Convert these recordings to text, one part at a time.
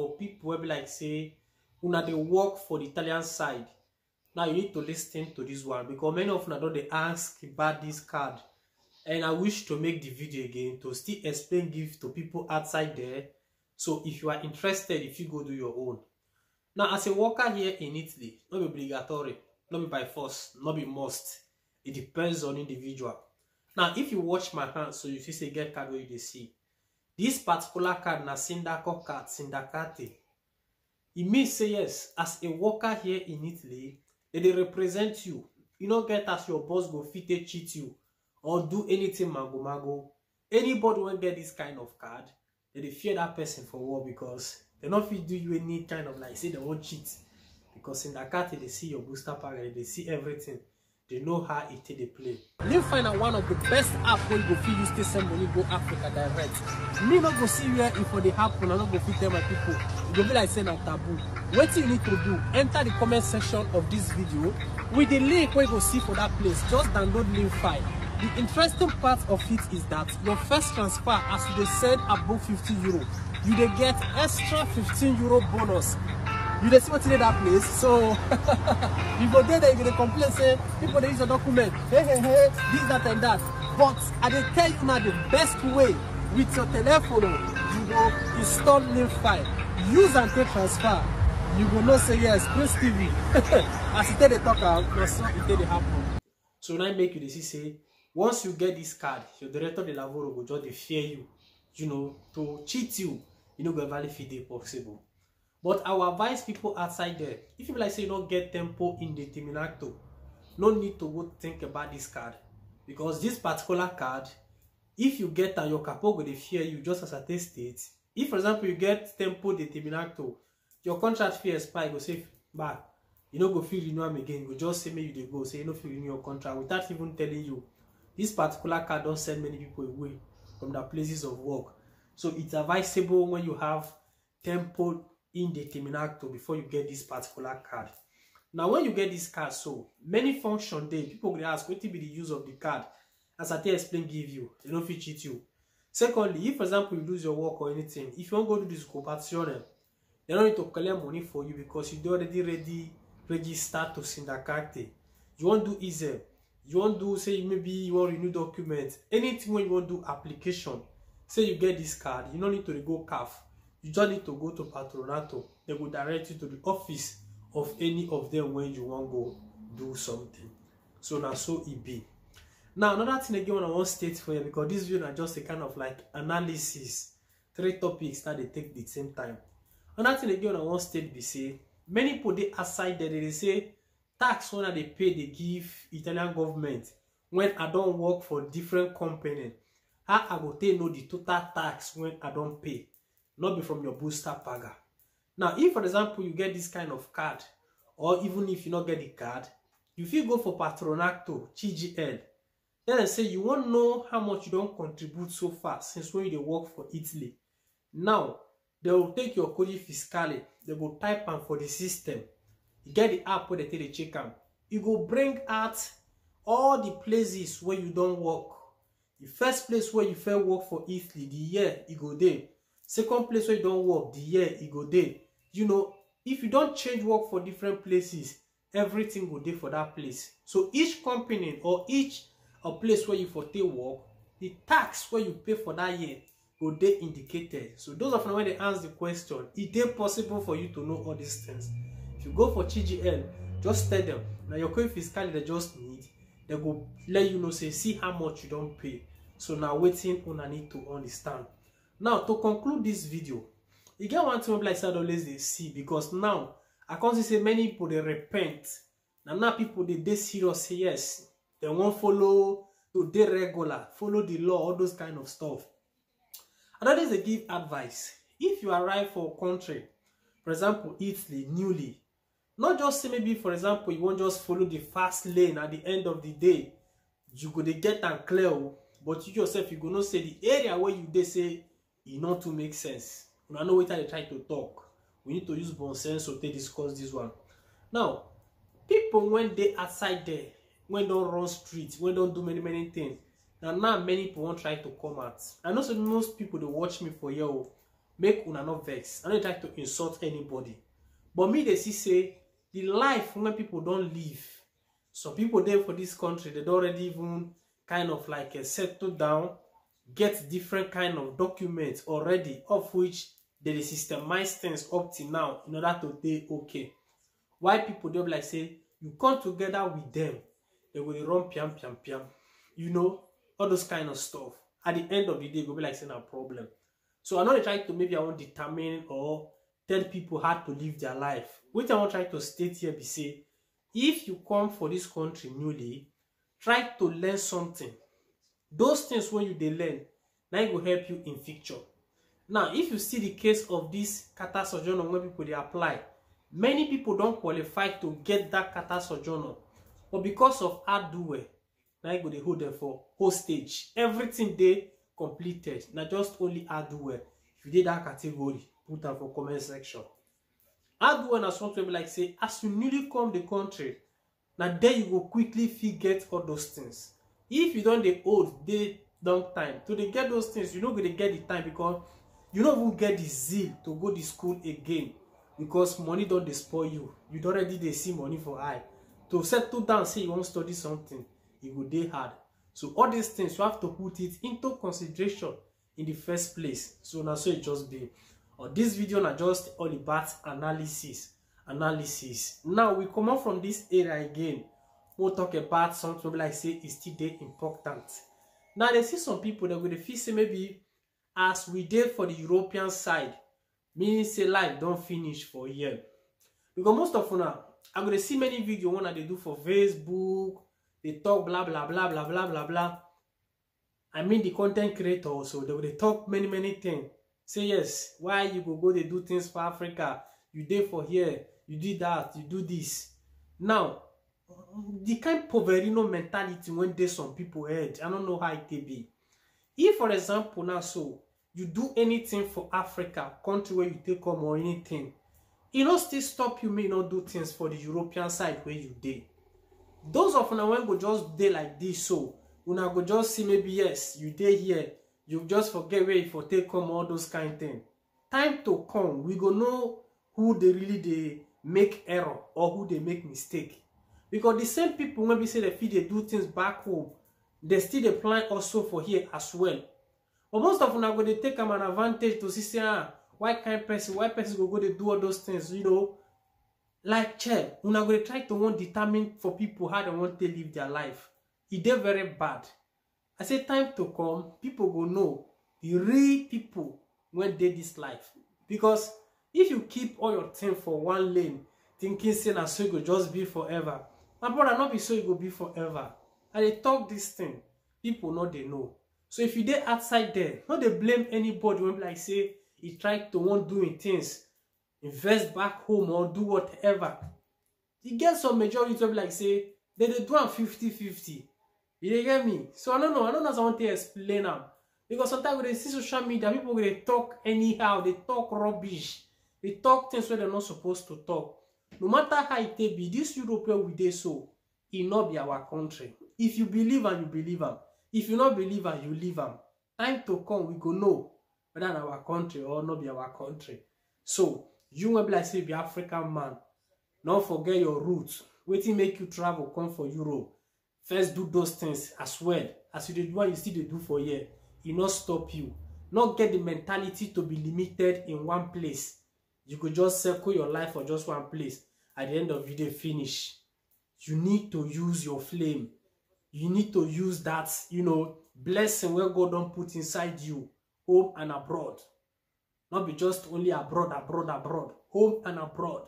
for people wey be like say una dey work for the Italian side. Now you need to listen to this one because many of una don dey ask about this card, and I wish to make the video again to still explain give to people outside there. So if you are interested, if you go do your own. Now as a worker here in Italy, not be obligatory, not be by force, not be must. It depends on individual. Now if you watch my hand, so you see say get card where you dey see. This particular card na Sindaco card, Sindacate. It means say yes, as a worker here in Italy, they represent you. You don't get as your boss go fit cheat you or do anything mago. Anybody won't get this kind of card, they fear that person for war because they not fit do you any kind of like say they won't cheat. Because in that card they see your booster package, they see everything. They know how it they play. You find out one of the best app where you go fit use to send money go Africa direct. Me not go see where if they happen, I not go fit tell my people. It go be like saying a taboo. What you need to do, enter the comment section of this video with the link where you go see for that place. Just download link file. The interesting part of it is that your first transfer, as you send above 50 euro, you they get extra 15 euro bonus. You dey see what's in that place, so you go there, you gonna complain, say people they use a document, hey, this, that, and that. But I dey tell you now the best way with your telephone, you go install link file, use and take transfer. You go know say yes, Prince TV. As you tell the talker, no so it dey happen. So now make you see say once you get this card, your director de lavoro go just dey fear you, know, to cheat you, you know, go ever fit dey possible. But I will advise people outside there, if you like say you don't get tempo indeterminato, no need to go think about this card. Because this particular card, if you get and your capo go dey fear you just as a test state. If for example you get tempo determinato, your contract fee expire, go say back, you know go feel renew them again, go just say maybe you go say you know feel renew your contract without even telling you. This particular card don't send many people away from their places of work. So it's advisable when you have tempo indeterminato before you get this particular card. Now when you get this card, so many function there, people will ask what will be the use of the card. As I explain give you, they don't fit cheat you. Secondly, if for example you lose your work or anything, if you want to go to this cooperazione, they don't need to collect money for you because you already register to Sindacate. You want to do easy, you want to do say maybe you want to renew documents, anything when you want to do application, say you get this card, you don't need to go CAF. You just need to go to Patronato. They will direct you to the office of any of them when you want to go do something. So now so it be. Now another thing again I want to state for you, because this video is just a kind of like analysis, 3 topics that they take the same time. Another thing again I want to state be say many people they aside that they say tax when they pay they give Italian government when I don't work for different company. How I go take know the total tax when I don't pay. Not be from your booster paga. Now, if for example you get this kind of card, or even if you not get the card, if you go for Patronato, CGL, then they say you won't know how much you don't contribute so far since when you work for Italy. Now, they will take your code fiscale, they will type them for the system. You get the app where they take the check them. You go bring out all the places where you don't work. The first place where you first work for Italy, the year you go there. Second place where you don't work, the year you go there. You know, if you don't change work for different places, everything go there for that place. So each company or each place where you for take work, the tax where you pay for that year go there indicated. So those of them when they ask the question, is it possible for you to know all these things? If you go for CGL, just tell them now your code fiscal they just need. They go let you know, say see how much you don't pay. So now waiting on I need to understand. Now, to conclude this video, you get one thing like I said always they see, because now I can't say many people they repent. Now people they serious say yes, they won't follow to they regular, follow the law, all those kind of stuff. And that is they give advice. If you arrive for a country, for example, Italy, newly, not just say maybe for example you won't just follow the fast lane at the end of the day, you go they get and clear, but you yourself you go not say the area where you they say it not to make sense. I know what they try to talk. We need to use bon sense to discuss this one. Now, people when they outside there, when don't run streets, when don't do many things. Now many people won't try to come out. I know so most people they watch me for you. make una not vex. I no try to insult anybody, but me they say the life when people don't live. Some people there for this country, they don't already even kind of like settle down, get different kind of documents already, of which they systemize things up till now in order to be okay. Why people don't like say you come together with them, they will run piam piam piam, you know, all those kind of stuff. At the end of the day, go be like saying a problem. So I'm not trying to maybe I want to determine or tell people how to live their life. What I want to try to state here be say, if you come for this country newly, try to learn something. Those things when you learn, now it will help you in future. Now, if you see the case of this Qatar sojourner when people they apply, many people don't qualify to get that Qatar sojourner, but because of hard work, now you go they hold them for hostage. Everything they completed, not just only hard work. If you did that category, put them for comment section. Hard work as something like say, as you newly come the country, now then you will quickly forget all those things. If you don't the old day long time to they get those things, you're not going to get the time because you don't even get the zeal to go to school again because money don't despoil you. You don't already they see money for eye. To settle down, say you want to study something, it will day hard. So all these things you have to put it into consideration in the first place. So now so it just be. Or this video now just all about analysis. Now we come out from this area again. We'll talk about something like say it's still there important. Now they see some people that will feel say maybe as we did for the European side, meaning say life don't finish for a year. Because most of now I'm gonna see many videos one that they do for Facebook, they talk blah blah blah blah blah blah blah. I mean the content creator also, they will talk many things. Say yes, why you go they do things for Africa, you did for here, you did that, you do this. Now, the kind of poverino mentality when there's some people head, I don't know how it can be. If for example now so you do anything for Africa, country where you take come or anything, it not still stop you may not do things for the European side where you did. Those of now when go just day like this, so when I go just see maybe yes, you did here, you just forget where if you take come all those kind of things. Time to come, we go know who they really they make error or who they make mistake. Because the same people when we say they feel they do things back home, they still they plan also for here as well. But most of them are going to take them an advantage to see why person go they do all those things, you know. Like check, we're not going to try to want determine for people how they want to live their life. It is very bad. I say time to come, people go know the real people when they this life. Because if you keep all your thing for one lane, thinking say na so it go just be forever. My brother, not be so it go be forever. And they talk this thing, people know they know. So if you dey outside there, not they blame anybody when like say he tried to want doing things, invest back home or do whatever. You get some majority of like say they do 50-50. You get me? So I don't know as I want to explain them. Because sometimes when they see social media, people they talk anyhow, they talk rubbish, they talk things where they're not supposed to talk. No matter how it be, this European we dey so, it not be our country. If you believe and you believe them, if you not believe and you leave them, time to come we go know whether in our country or not be our country. So you will be like say be African man, don't forget your roots. Waiting make you travel, come for Europe. First do those things as well as you do what you still do for here. It not stop you. Not get the mentality to be limited in one place. You could just circle your life for just one place. At the end of the day, finish. You need to use your flame. You need to use that, you know, blessing where God don't put inside you, home and abroad. Not be just only abroad. Home and abroad.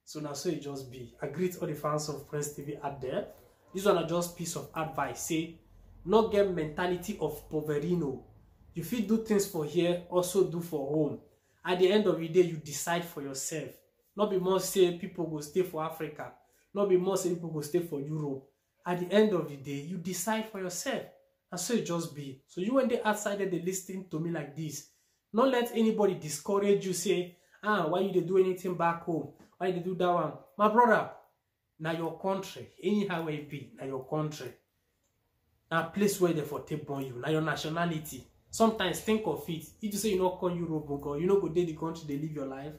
So now so it just be. I greet all the fans of Prince TV out there. This one is just piece of advice. Say, not get mentality of poverino. You fit do things for here, also do for home. At the end of the day, you decide for yourself. Not be more say people go stay for Africa. Not be more say people go stay for Europe. At the end of the day, you decide for yourself. And so it just be. So you when they outside they listening to me like this. Not let anybody discourage you, say, why you they do anything back home? Why they do that one? My brother, now your country, anyhow it be, now your country. Now place where they for take on you, now your nationality. sometimes think of it. If you say you not come Europe, or you know go dey the country they live your life,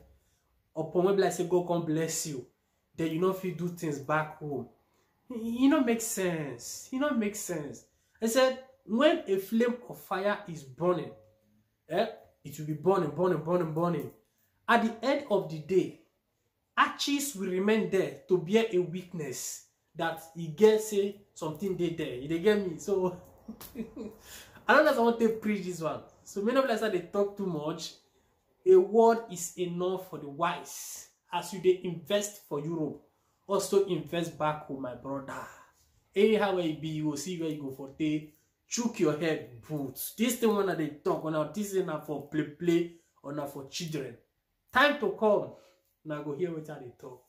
upon when I say God come bless you, then you know if you do things back home. It not make sense. It not make sense. I said when a flame of fire is burning, it will be burning, burning, burning, burning. At the end of the day, ashes will remain there to bear a witness that he gets say something they there. You get me? So I don't know if I want to preach this one. So many of us they talk too much. A word is enough for the wise. As you they invest for Europe, also invest back home, my brother. Anyhow where you be, you will see where you go for day. Chook your head, boots. This thing when they talk, when this is not for play or not for children. Time to come. Now go hear what they talk.